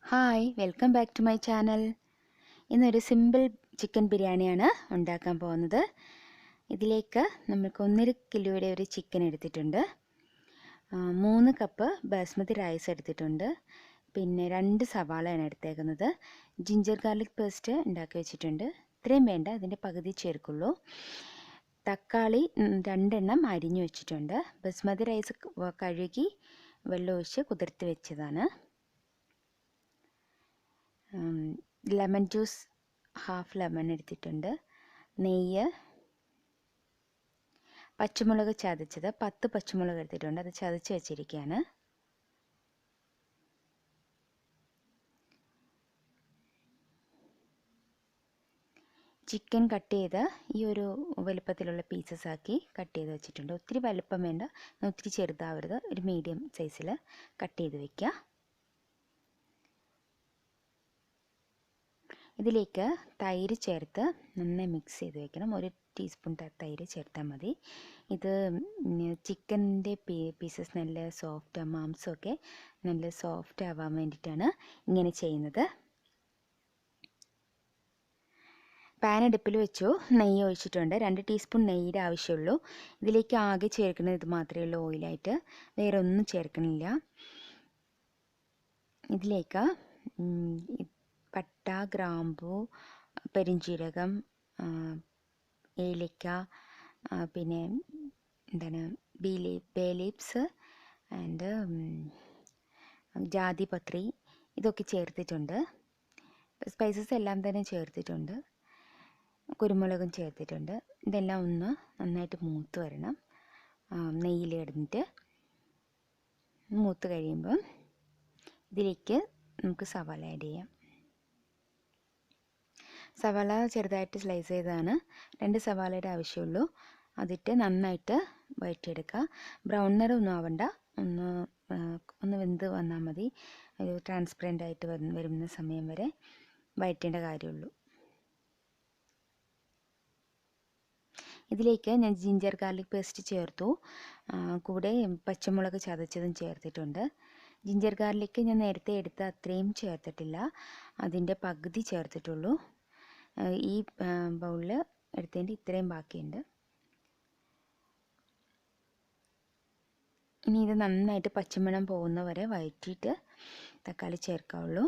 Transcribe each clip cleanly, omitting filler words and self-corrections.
Hi welcome back to my channel. ഇന്നൊരു simple chicken ബിരിയാണിയാണ് ഉണ്ടാക്കാൻ പോകുന്നത്. ഇതിലേക്ക് നമുക്ക് 1.5 കിലോയുടെ ഒരു ചിക്കൻ എടുത്തിട്ടുണ്ട്, 3 കപ്പ് ബാസ്മതി റൈസ് എടുത്തിട്ടുണ്ട്, പിന്നെ 2 സവാളയാണ് എടുത്തേക്കുന്നത്, ജിഞ്ചർ ഗാർലിക് പേസ്റ്റ് ഉണ്ടാക്കി വെച്ചിട്ടുണ്ട്. ഇത്രയും വേണ്ട, അതിൻ്റെ പകുതി ചേർക്കുള്ളൂ. തക്കാളി 2 എണ്ണം അരിഞ്ഞു വെച്ചിട്ടുണ്ട്. ബസ്മതി റൈസ് കഴുകി വെള്ളമൊഴിച്ച് കുതിർത്തി വെച്ചതാണ്. ലെമൺ ജ്യൂസ് ഹാഫ് ലെമൺ എടുത്തിട്ടുണ്ട്. നെയ്യ്, പച്ചമുളക് ചതച്ചത് 10 പച്ചമുളക് എടുത്തിട്ടുണ്ട്, അത് ചതച്ച് വെച്ചിരിക്കുകയാണ്. ചിക്കൻ കട്ട് ചെയ്ത് ഈ ഒരു വലുപ്പത്തിലുള്ള പീസസ് ആക്കി കട്ട് ചെയ്ത് വെച്ചിട്ടുണ്ട്. ഒത്തിരി വലുപ്പം വേണ്ട, ഒത്തിരി ചെറുതാവരുത്, ഒരു മീഡിയം സൈസിൽ കട്ട് ചെയ്ത് വയ്ക്കുക. ഇതിലേക്ക് തൈര് ചേർത്ത് നന്നായി മിക്സ് ചെയ്ത് വെക്കണം. 1 ടീസ്പൂൺ തൈര് ചേർത്താൽ മതി. ഇത് ചിക്കൻ്റെ പീസസ് നല്ല സോഫ്റ്റ്, മാംസമൊക്കെ നല്ല സോഫ്റ്റ് ആവാൻ വേണ്ടിയിട്ടാണ് ഇങ്ങനെ ചെയ്യുന്നത്. പാൻ അടുപ്പിൽ വെച്ചു, നെയ്യ് ഒഴിച്ചിട്ടുണ്ട്. 2 ടീസ്പൂൺ നെയ്യുടെ ആവശ്യമുള്ളൂ. ഇതിലേക്ക് ആകെ ചേർക്കുന്നത് ഇത് മാത്രമേ ഉള്ളൂ, ഓയിലായിട്ട് വേറെ ഒന്നും ചേർക്കണില്ല. ഇതിലേക്ക് പട്ട, ഗ്രാമ്പൂ, പെരിഞ്ജീരകം, ഏലക്ക, പിന്നെ എന്താണ് ബേ ലീവ്സ് ആൻഡ് ജാതിപത്രി, ഇതൊക്കെ ചേർത്തിട്ടുണ്ട്. സ്പൈസസ് എല്ലാം തന്നെ ചേർത്തിട്ടുണ്ട്. കുരുമുളകും ചേർത്തിട്ടുണ്ട്. ഇതെല്ലാം ഒന്ന് നന്നായിട്ട് മൂത്ത് വരണം. നെയ്യിലിടുന്നിട്ട് മൂത്ത് കഴിയുമ്പം ഇതിലേക്ക് നമുക്ക് സവാള ആഡ് ചെയ്യാം. സവാള ചെറുതായിട്ട് സ്ലൈസ് ചെയ്തതാണ്. 2 സവാളയുടെ ആവശ്യമുള്ളൂ. അതിട്ട് നന്നായിട്ട് വഴറ്റിയെടുക്കുക. ബ്രൗൺ നിറമൊന്നും ആവണ്ട, ഒന്ന് വെന്ത് വന്നാൽ മതി. ഒരു ട്രാൻസ്പെറൻ്റ് ആയിട്ട് വരുന്ന സമയം വരെ വഴറ്റേണ്ട കാര്യമുള്ളൂ. ഇതിലേക്ക് ഞാൻ ജിഞ്ചർ ഗാർലിക് പേസ്റ്റ് ചേർത്തു, കൂടെ പച്ചമുളക് ചതച്ചതും ചേർത്തിട്ടുണ്ട്. ജിഞ്ചർ ഗാർലിക്ക് ഞാൻ നേരത്തെ എടുത്ത അത്രയും ചേർത്തിട്ടില്ല, അതിൻ്റെ പകുതി ചേർത്തിട്ടുള്ളൂ. ഈ ബൗളിൽ എടുത്തതിൻ്റെ ഇത്രയും ബാക്കിയുണ്ട്. ഇനി ഇത് നന്നായിട്ട് പച്ചമണം പോകുന്ന വരെ വഴറ്റിയിട്ട് തക്കാളി ചേർക്കാവുള്ളൂ.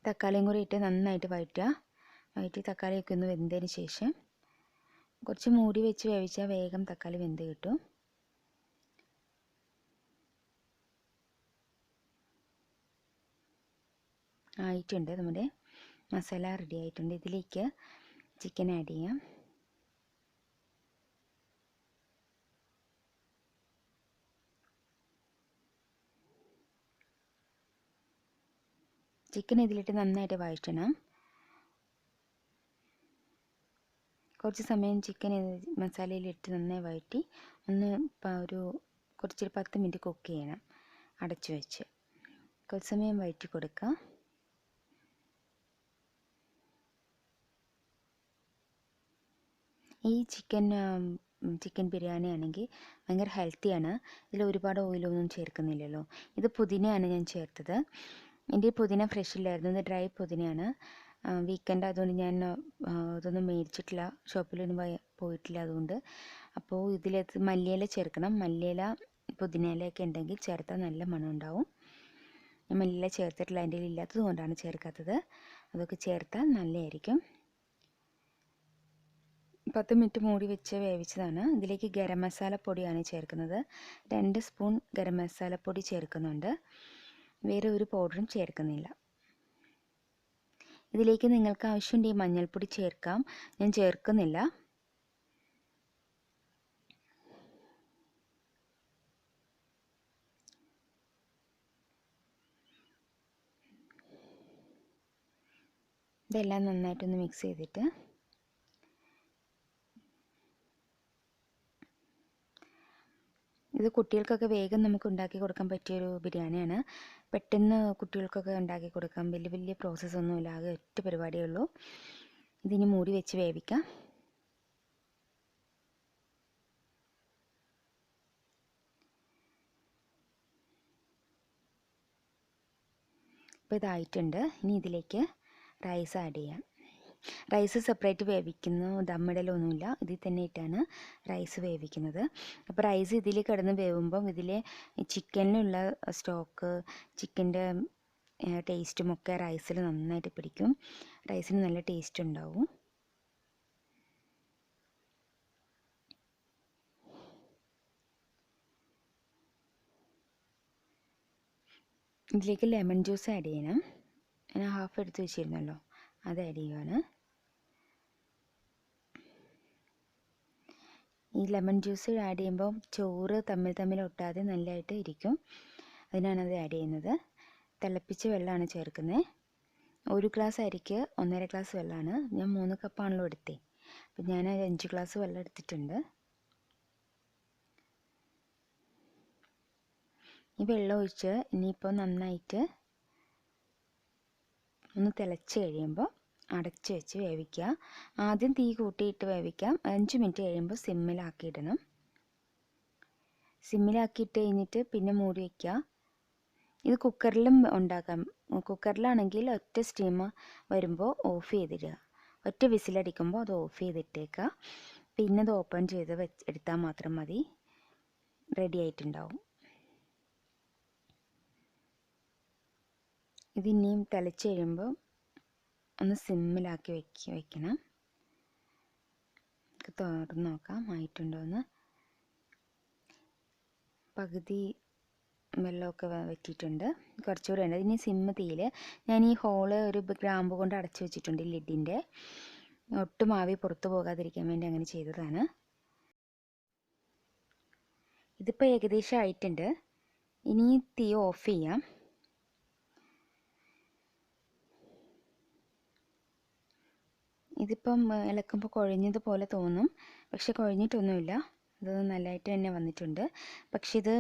തക്കാളിയും കൂടി ഇട്ട് നന്നായിട്ട് വഴറ്റി തക്കാളിയൊക്കെ ഒന്ന് വെന്തതിന് ശേഷം കുറച്ച് മൂടി വെച്ച് വേവിച്ചാൽ വേഗം തക്കാളി വെന്ത് കിട്ടും. ആയിട്ടുണ്ട്, നമ്മുടെ മസാല റെഡി ആയിട്ടുണ്ട്. ഇതിലേക്ക് ചിക്കൻ ആഡ് ചെയ്യാം. ചിക്കൻ ഇതിലിട്ട് നന്നായിട്ട് വഴറ്റണം. കുറച്ച് സമയം ചിക്കൻ മസാലയിലിട്ട് നന്നായി വഴറ്റി കുറച്ചൊരു 10 മിനിറ്റ് കുക്ക് ചെയ്യണം, അടച്ചു വെച്ച്. കുറച്ച് സമയം വഴറ്റി കൊടുക്കുക. ഈ ചിക്കൻ ബിരിയാണി ആണെങ്കിൽ ഭയങ്കര ഹെൽത്തിയാണ്. ഇതിൽ ഒരുപാട് ഓയിലൊന്നും ചേർക്കുന്നില്ലല്ലോ. ഇത് പുതിനയാണ് ഞാൻ ചേർത്തത്. എൻ്റെ പുതിന ഫ്രഷ് ഇല്ലായിരുന്നു, ഇത് ഡ്രൈ പുതിനയാണ്. വീക്കെൻഡ് അതുകൊണ്ട് ഞാൻ ഇതൊന്നും മേടിച്ചിട്ടില്ല, ഷോപ്പിലൊന്നും പോയിട്ടില്ല. അതുകൊണ്ട് അപ്പോൾ ഇതിലേക്ക് മല്ലിയില ചേർക്കണം. മല്ലിയില, പുതിനയിലയൊക്കെ ഉണ്ടെങ്കിൽ ചേർത്താൽ നല്ല മണം ഉണ്ടാവും. ഞാൻ മല്ലിയില ചേർത്തിട്ടില്ല, എൻ്റെ കയ്യിൽ ഇല്ലാത്തത് കൊണ്ടാണ് ചേർക്കാത്തത്. അതൊക്കെ ചേർത്താൽ നല്ലതായിരിക്കും. 10 മിനിറ്റ് മൂടി വെച്ച് വേവിച്ചതാണ്. ഇതിലേക്ക് ഗരം മസാല പൊടിയാണ് ചേർക്കുന്നത്. 2 സ്പൂൺ ഗരം മസാല പൊടി ചേർക്കുന്നുണ്ട്, വേറെ ഒരു പൗഡറും ചേർക്കുന്നില്ല. ഇതിലേക്ക് നിങ്ങൾക്ക് ആവശ്യമുണ്ടെങ്കിൽ മഞ്ഞൾപ്പൊടി ചേർക്കാം, ഞാൻ ചേർക്കുന്നില്ല. ഇതെല്ലാം നന്നായിട്ടൊന്ന് മിക്സ് ചെയ്തിട്ട് ഇത് കുട്ടികൾക്കൊക്കെ വേഗം നമുക്ക് ഉണ്ടാക്കി കൊടുക്കാൻ പറ്റിയൊരു ബിരിയാണിയാണ്. പെട്ടെന്ന് കുട്ടികൾക്കൊക്കെ ഉണ്ടാക്കി കൊടുക്കാം, വലിയ പ്രോസസ്സൊന്നുമില്ല, ആകെ ഒറ്റ പരിപാടിയേ ഉള്ളൂ. ഇതിനി മൂടി വെച്ച് വേവിക്കാം. അപ്പോൾ ഇതായിട്ടുണ്ട്. ഇനി ഇതിലേക്ക് റൈസ് ആഡ് ചെയ്യാം. റൈസ് സെപ്പറേറ്റ് വേവിക്കുന്നു, ദമ്മിടലൊന്നുമില്ല, ഇതിൽ തന്നെ ഇട്ടാണ് റൈസ് വേവിക്കുന്നത്. അപ്പോൾ റൈസ് ഇതിൽ കിടന്ന് വേവുമ്പം ഇതിലെ ചിക്കനിലുള്ള സ്റ്റോക്ക്, ചിക്കൻ്റെ ടേസ്റ്റും ഒക്കെ റൈസിൽ നന്നായിട്ട് പിടിക്കും. റൈസിന് നല്ല ടേസ്റ്റ് ഉണ്ടാവും. ഇതിലേക്ക് ലെമൺ ജ്യൂസ് ആഡ് ചെയ്യണം. ഞാൻ ഹാഫ് എടുത്ത് വെച്ചിരുന്നല്ലോ, അത് ആഡ് ചെയ്യുവാണ്. ഈ ലെമൺ ജ്യൂസ് ആഡ് ചെയ്യുമ്പോൾ ചോറ് തമ്മിൽ ഒട്ടാതെ നല്ലതായിട്ട് ഇരിക്കും. അതിനാണ് അത് ആഡ് ചെയ്യുന്നത്. തിളപ്പിച്ച വെള്ളമാണ് ചേർക്കുന്നത്. 1 ഗ്ലാസ് അരിക്ക് 1.5 ഗ്ലാസ് വെള്ളമാണ്. ഞാൻ 3 കപ്പാണല്ലോ എടുത്തേ, അപ്പം ഞാൻ 5 ഗ്ലാസ് വെള്ളം എടുത്തിട്ടുണ്ട്. ഈ വെള്ളം ഒഴിച്ച് ഇനിയിപ്പോൾ നന്നായിട്ട് ഒന്ന് തിളച്ച് കഴിയുമ്പോൾ അടച്ച് വെച്ച് വേവിക്കുക. ആദ്യം തീ കൂട്ടിയിട്ട് വേവിക്കാം. 5 മിനിറ്റ് കഴിയുമ്പോൾ സിമ്മിലാക്കിയിടണം. സിമ്മിലാക്കിയിട്ട് കഴിഞ്ഞിട്ട് പിന്നെ മൂടി വയ്ക്കുക. ഇത് കുക്കറിലും ഉണ്ടാക്കാം. കുക്കറിലാണെങ്കിൽ ഒറ്റ സ്റ്റീം വരുമ്പോൾ ഓഫ് ചെയ്തിടുക. ഒറ്റ വിസിലടിക്കുമ്പോൾ അത് ഓഫ് ചെയ്തിട്ടേക്കുക. പിന്നെ അത് ഓപ്പൺ ചെയ്ത് എടുത്താൽ മാത്രം മതി, റെഡി ആയിട്ടുണ്ടാവും. ഇത് ഇനിയും തിളച്ച് കഴിയുമ്പോൾ ഒന്ന് സിമ്മിലാക്കി വെക്കണം. തുറന്ന് നോക്കാം ആയിട്ടുണ്ടോ എന്ന്. പകുതി വെള്ളമൊക്കെ വറ്റിയിട്ടുണ്ട്, കുറച്ചുകൂടെ ഉണ്ട്. ഇനി സിമ്മ് തീയിൽ ഞാൻ ഈ ഹോള് ഒരു ഗ്രാമ്പ് കൊണ്ട് അടച്ചു വെച്ചിട്ടുണ്ട് ലിഡിൻ്റെ. ഒട്ടും ആവി പുറത്ത് പോകാതിരിക്കാൻ വേണ്ടി അങ്ങനെ ചെയ്തതാണ്. ഇതിപ്പോൾ ഏകദേശം ആയിട്ടുണ്ട്. ഇനി തീ ഓഫ് ചെയ്യാം. ഇതിപ്പം ഇളക്കുമ്പോൾ കുഴഞ്ഞതുപോലെ തോന്നും, പക്ഷെ കുഴഞ്ഞിട്ടൊന്നുമില്ല. ഇത് നല്ലതായിട്ട് തന്നെ വന്നിട്ടുണ്ട്. പക്ഷെ ഇത്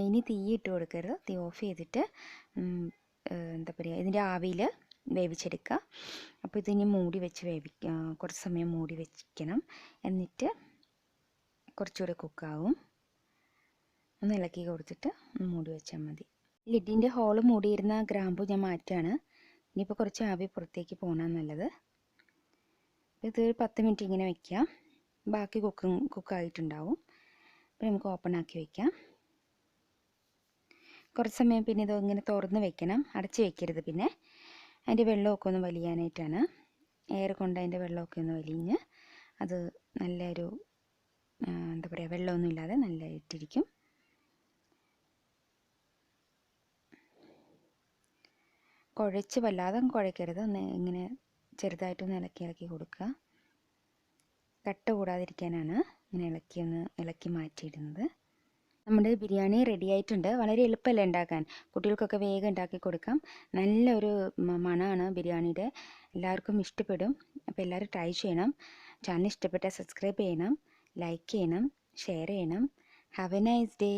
ഇനി തീ ഇട്ട് കൊടുക്കരുത്. തീ ഓഫ് ചെയ്തിട്ട് എന്താ പറയുക, ഇതിൻ്റെ ആവിയിൽ വേവിച്ചെടുക്കുക. അപ്പോൾ ഇതിനി മൂടി വെച്ച് കുറച്ച് സമയം മൂടി വെക്കണം. എന്നിട്ട് കുറച്ചുകൂടെ കുക്കാവും. ഒന്ന് ഇളക്കി കൊടുത്തിട്ട് മൂടി വെച്ചാൽ മതി. ലിഡിൻ്റെ ഹോള് മൂടിയിരുന്ന ഗ്രാമ്പു ഞാൻ മാറ്റുകയാണ്. ഇനിയിപ്പോൾ കുറച്ച് ആവി പുറത്തേക്ക് പോകണം നല്ലത്. ഇത് 10 മിനിറ്റ് ഇങ്ങനെ വയ്ക്കാം. ബാക്കി കുക്കായിട്ടുണ്ടാവും. അപ്പോൾ നമുക്ക് ഓപ്പൺ ആക്കി വയ്ക്കാം. കുറച്ച് സമയം പിന്നെ ഇത് ഇങ്ങനെ തുറന്ന് വെക്കണം, അടച്ച് വെക്കരുത്. പിന്നെ അതിൻ്റെ വെള്ളമൊക്കെ ഒന്ന് വലിയാനായിട്ടാണ്. എയർ കൊണ്ട് അതിൻ്റെ വെള്ളമൊക്കെ ഒന്ന് വലിഞ്ഞ് അത് നല്ലൊരു എന്താ പറയുക, വെള്ളമൊന്നും ഇല്ലാതെ നല്ലതായിട്ടിരിക്കും. കുഴച്ച് വല്ലാതെ കുഴക്കരുത്. ഒന്ന് ഇങ്ങനെ ചെറുതായിട്ടൊന്ന് ഇളക്കി കൊടുക്കുക. കട്ട കൂടാതിരിക്കാനാണ് ഇങ്ങനെ ഇളക്കി മാറ്റിയിടുന്നത്. നമ്മുടെ ബിരിയാണി റെഡി ആയിട്ടുണ്ട്. വളരെ എളുപ്പമല്ലേ ഉണ്ടാക്കാൻ. കുട്ടികൾക്കൊക്കെ വേഗം ഉണ്ടാക്കി കൊടുക്കാം. നല്ലൊരു മണമാണ് ബിരിയാണിയുടെ. എല്ലാവർക്കും ഇഷ്ടപ്പെടും. അപ്പോൾ എല്ലാവരും ട്രൈ ചെയ്യണം. ചാനൽ ഇഷ്ടപ്പെട്ടാൽ സബ്സ്ക്രൈബ് ചെയ്യണം, ലൈക്ക് ചെയ്യണം, ഷെയർ ചെയ്യണം. Have A nice day.